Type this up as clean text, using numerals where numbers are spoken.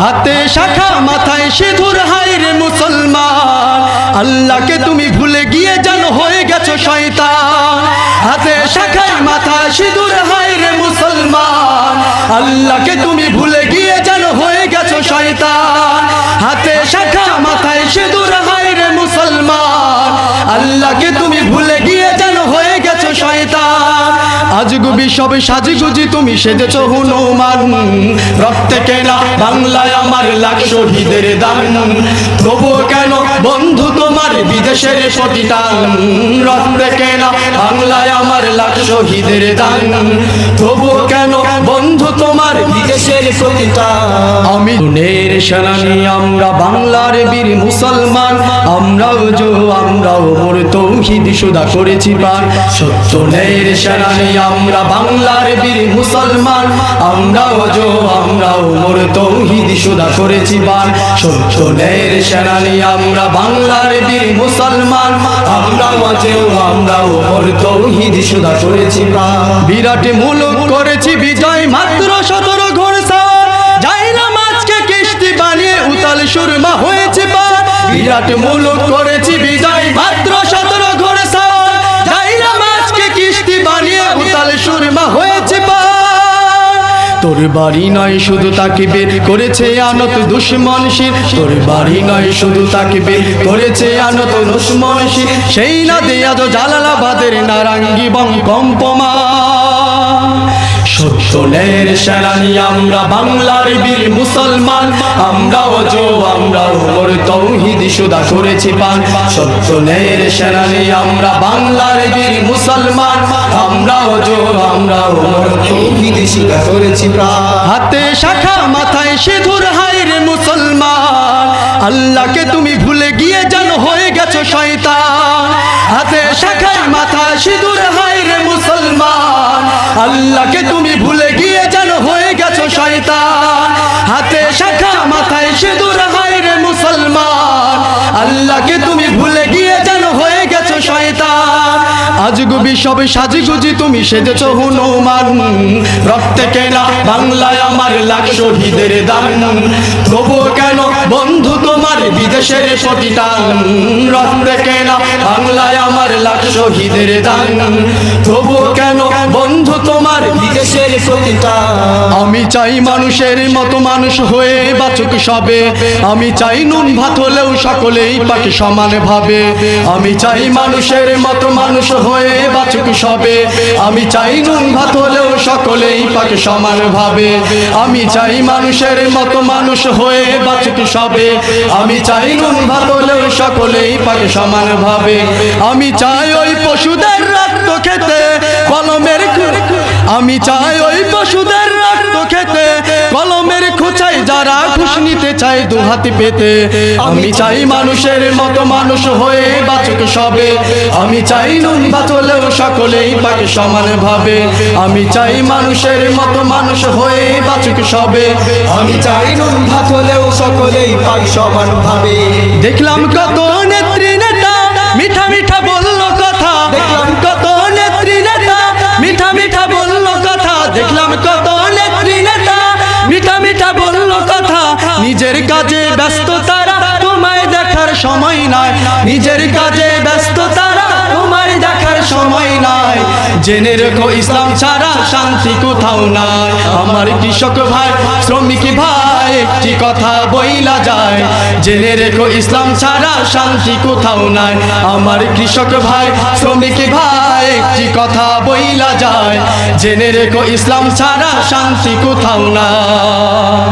হাতে শাখা মাথায় সিঁদুর, হায় রে মুসলমান, আল্লাহকে তুমি ভুলে গিয়ে যেন হয়ে গেছো শয়তান। হাতে শাখায় মাথায় সিঁদুর, হায় রে মুসলমান, আল্লাহকে তুমি ভুলে গিয়ে যেন হয়ে গেছো শয়তান। হাতে শাখা মাথায় সিঁদুর, হায় রে মুসলমান, আল্লাহকে তুমি ভুলে গিয়ে যেন হয়ে গেছো শয়তান। আজগুবি সব সাজগুজি তুমি সেজেছো হনুমান, রক্তে কেনা বাংলায় আমার লাখ শহীদের দান। তবু কেন বন্ধু তোমার বিদেশের প্রতিদান, রক্তে কেনা বাংলায় আমার লাখ শহীদের দান। তবু কেন বন্ধু তোমার বিদেশের প্রতিদান। আমি দুনের সেনানি, আমরা বাংলার বীর মুসলমান, আমরাও মোর তৌহিদ সুদা করেছি পান। সত্য ন্যায়ের সেনানি আমরা বাংলার বীর মুসলমান, আমরাও মোর তৌহিদ সুদা করেছি পান। সত্য ন্যায়ের সেনানি আমরা বাংলার বীর মুসলমান, আমরাও মোর তৌহিদ সুদা করেছি পান। বিরাট মুলুক করেছি বিজয়, মাত্র 17 ঘোড়া, যাই না মাছকে কিস্তি বানিয়ে উতাল সুরমা হয়েছে পান। বিরাট মুলুক করেছি বিজয়, মাত্র 17 ঘোড়া, যাই না মাছকে কিস্তি বানিয়ে উতাল সুরমা হয়েছে পান। তোর বাড়ি নয় শুধু তাকে বের করেছে আনত দুশ্মন শির, তোর বাড়ি নয় শুধু তাকে বের করেছে আনত দুশ্মন শির। সেই না দেয়া জালালাবাদের নারাঙ্গি বং কম্পমা। সত্য ন্যায়ের সেনানি আমরা বাংলার বীর মুসলমান, আমরাও মোর তৌহিদ সুদা করেছি পান। সত্য ন্যায়ের সেনানি আমরা বাংলার বীর মুসলমান, আমরাও মোর তৌহিদ সুদা করেছি পান। হাতে শাখা মাথায় সিঁদুর, হায় রে মুসলমান, আল্লাহকে তুমি ভুলে গিয়ে যেন হয়ে গেছো শয়তান। হাতে শাখায় মাথায় সিঁদুর, হায় রে মুসলমান, আল্লাহকে তুমি ভুলে গিয়ে যেন হয়ে গেছো শয়তান। হাতে শাখা মাথায় সিঁদুর, হায় রে মুসলমান, আল্লাহকে তুমি ভুলে গিয়ে যেন হয়ে গেছো শয়তান। আজগুবি সব সাজগুজি তুমি সেজেছো হনুমান, রক্তে কেনা বাংলায় আমার লাখ শহীদের দান। তবু কেন বন্ধু তোমার বিদেশের প্রতিদান, রক্তে কেনা বাংলায় আমার লাখ শহীদের দান। তবু কেন বন্ধু তোমার বিদেশের প্রতিদান। আমি চাই মানুষের মতো মানুষ হয়ে বাঁচুক সবে, আমি চাই নুন ভাত হলেও সকলেই পাকে সমান ভাবে। আমি চাই মানুষের মতো মানুষ হয়ে বাঁচুক সবে, আমি চাই নুন ভাত হলেও সকলেই পাকে সমান ভাবে। আমি চাই মানুষের মতো মানুষ হয়ে বাঁচুক সবে, আমি চাই নুন ভাত হলেও সকলেই পাকে সমান ভাবে। আমি চাই ওই পশুদের রক্ত খেতে কলমের, আমি চাই ওই পশুদের রক্ত খেতে কলমের খোঁচায় যারা ঘুষ নিতে চায় দুহাতি পেতে। আমি চাই মানুষের মতো মানুষ হয়ে বাঁচুক সবে, আমি চাই নুন ভাত হলেও সকলেই পাকে সমান ভাবে। আমি চাই মানুষের মতো মানুষ হয়ে বাঁচুক সবে, আমি চাই নুন ভাত হলেও সকলেই পাকে সমান ভাবে। দেখলাম কত নেত্রী নেতা মিঠা মিঠা বলল কথা, দেখলাম কত নেত্রী নেতা মিঠা মিঠা বলল কথা, দেখলাম কত নেত্রী নেতা মিঠা মিঠা বলল কথা। নিজের কাজে ব্যস্ত তারা, তোমায় দেখার সময় নাই, নিজের কাজে ব্যস্ত তারা, তোমায় দেখার সময় নাই। জেনে রেখো ইসলাম ছাড়া শান্তি কোথাও নাই। আমার কৃষক ভাই শ্রমিক ভাই একটি কথা বইলা যায়, জেনে রেখো ইসলাম ছাড়া শান্তি কোথাও নাই। আমার কৃষক ভাই শ্রমিক ভাই একটি কথা বইলা যায়, জেনে রেখো ইসলাম ছাড়া শান্তি কোথাও নাই।